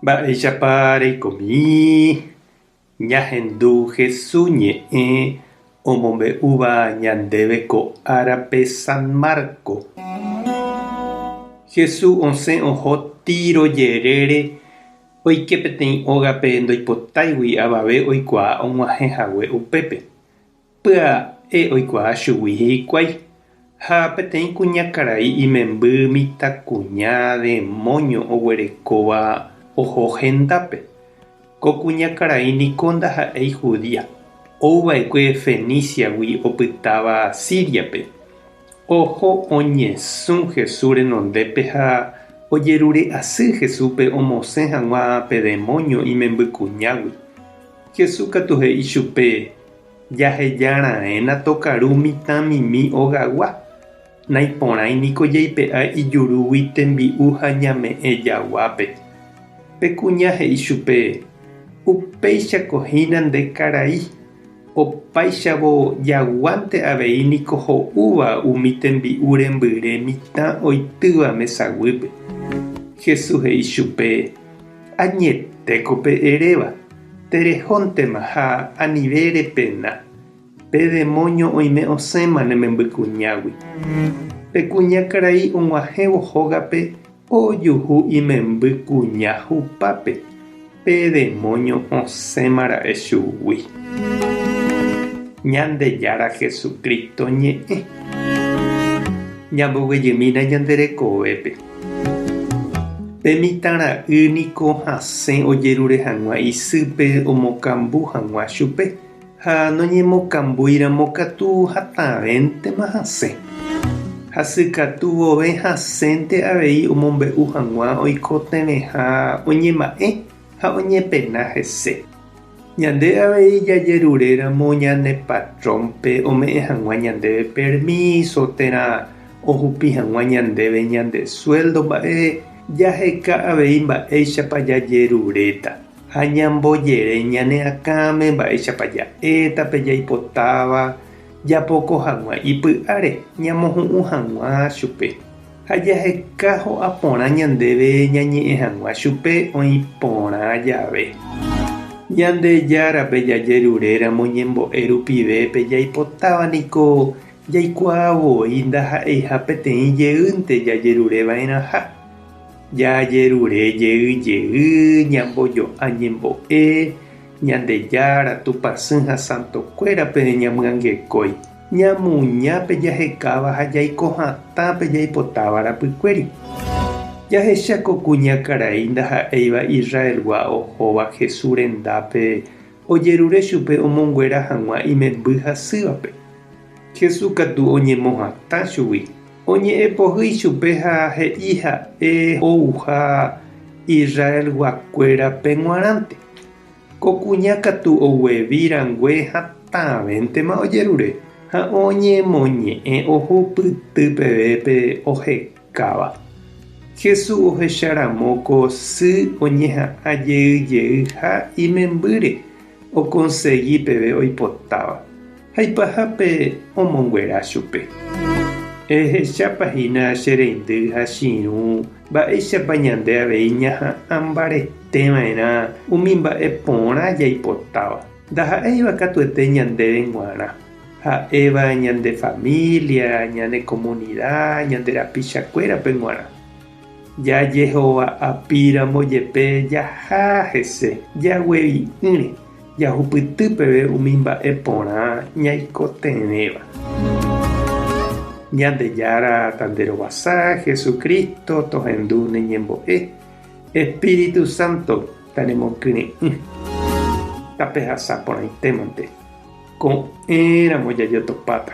Mba'éichapa reikomi ñahendu Jesús ñe'ẽ omombe'úva ñandéve ko árape San Marco. Jesús osẽ oho Tiro jerére oike peteĩ ógape ndoipotáigui avave oikuaa og̃uahẽhague upépe. Pya'e oikuaa chugui hikuái. Ha peteĩ kuñakarai imemby mitãkuña demonio oguerekóva oho hendápe. Ko kuñakarai niko ndaha'éi Judia. Ouva'ekue Feníciagui opytáva Síriape. Oho oñesũ Jesús renondépe ha ojerure asy Jesúspe omosẽ hag̃ua pe demonio imembykuñágui. Jesús katu he'i chupe: jahejara'ẽna tokaru mitãmimi ogagua. Naiporãiniko jaipe'a ijurúgui tembi'u ha ñame'ẽ jaguápe. Pekuña he'i chupe: upéichakohína nde karai. Opáichavo jaguánte avei niko ho'úva umi tembi'u rembyre mitã oitýva mesaguýpe. Jesús he'i chupe: añetéko pe'eréva. Terehóntema ha anive repena. Pe demonio oime osẽma nemembykuñágui. Pekuñakarai og̃uahẽvo hógape ojuhu imembykuña hupápe. Pe demonio osẽmara'e chugui. Ñandejára Jesucristo ñe'ẽ. Ñamboguejymína ñanderekovépe. Pe mitãra'ýniko hasẽ ojerure hag̃ua isýpe omokambu hag̃ua chupe. Ha noñemokambúiramo katu hatãvéntema hasẽ. Hasykatu vove hasẽnte avei omombe'u hag̃ua oikotevẽha oñema'ẽ ha oñepena hese. Ñande avei jajeruréramo ñane patrónpe ome'ẽ hag̃ua ñandéve permiso térã ohupi hag̃ua ñandéve ñande sueldo mba'e jaheka avei mba'éichapa jajeruréta. Ha ñambojere ñane akãme mba'éichapa ja'éta pe jaipotáva japoko hag̃ua ipy'áre ñamohu'ũ hag̃ua chupe. Ha jaheka ho'a porã ñandéve ñañe'ẽ hag̃ua chupe oĩ porã jave. Ñandejárape jajeruréramo ñembo'e rupivépe jaipotáva niko jaikuaavoi ndaha'eiha peteĩ jeýnte jajerureva'erãha. Jajerure jeýjey ñambojoa ñembo'e Ñandejára Tupãsy ha Santokuérape ñamyangekói. Ñamuñápe jahekáva ha jaikohatãpe jaipotáva rapykuéri. Jahecháko kuñakarai ndaha'éiva Israelgua ohóva Jesús rendápe ojerure chupe omonguera hag̃ua imemby hasývape. Jesús katu oñemohatã chugui. Oñe'ẽpohýi chupe ha he'i ha'e ouha Israelguakuérape g̃uarãnte. Ko kuña katu oguevirangue hatãvéntema ojerure ha oñemoñe'ẽ ohupyty pevépe ohekáva. Jesús ohecharamo sy oñeha'ãjeýjey ha imembýre okonsegui peve oipotáva. Haipahápe omonguera chupe. Ehechapahína che reindy ha chiru mba'éichapa ñande avei ñaha'ã mbareteva'erã umi mba'e porã jaipotáva. Ndaha'éiva katuete ñandéve g̃uarã. Ha'éva ñande familia, ñane comunidad, ñande rapichakuérape g̃uarã. Jajehova jepe jaha hese jaguevi'ỹre jahupyty peve umi mba'e porã ñaikotevéva. Ñandejára Tanderovasa Jesucristo tohendu neñembo'e. Espíritu Santo taremokyre'ỹ. Tapehasa porãitémante. Ko'ẽramo jajotopáta.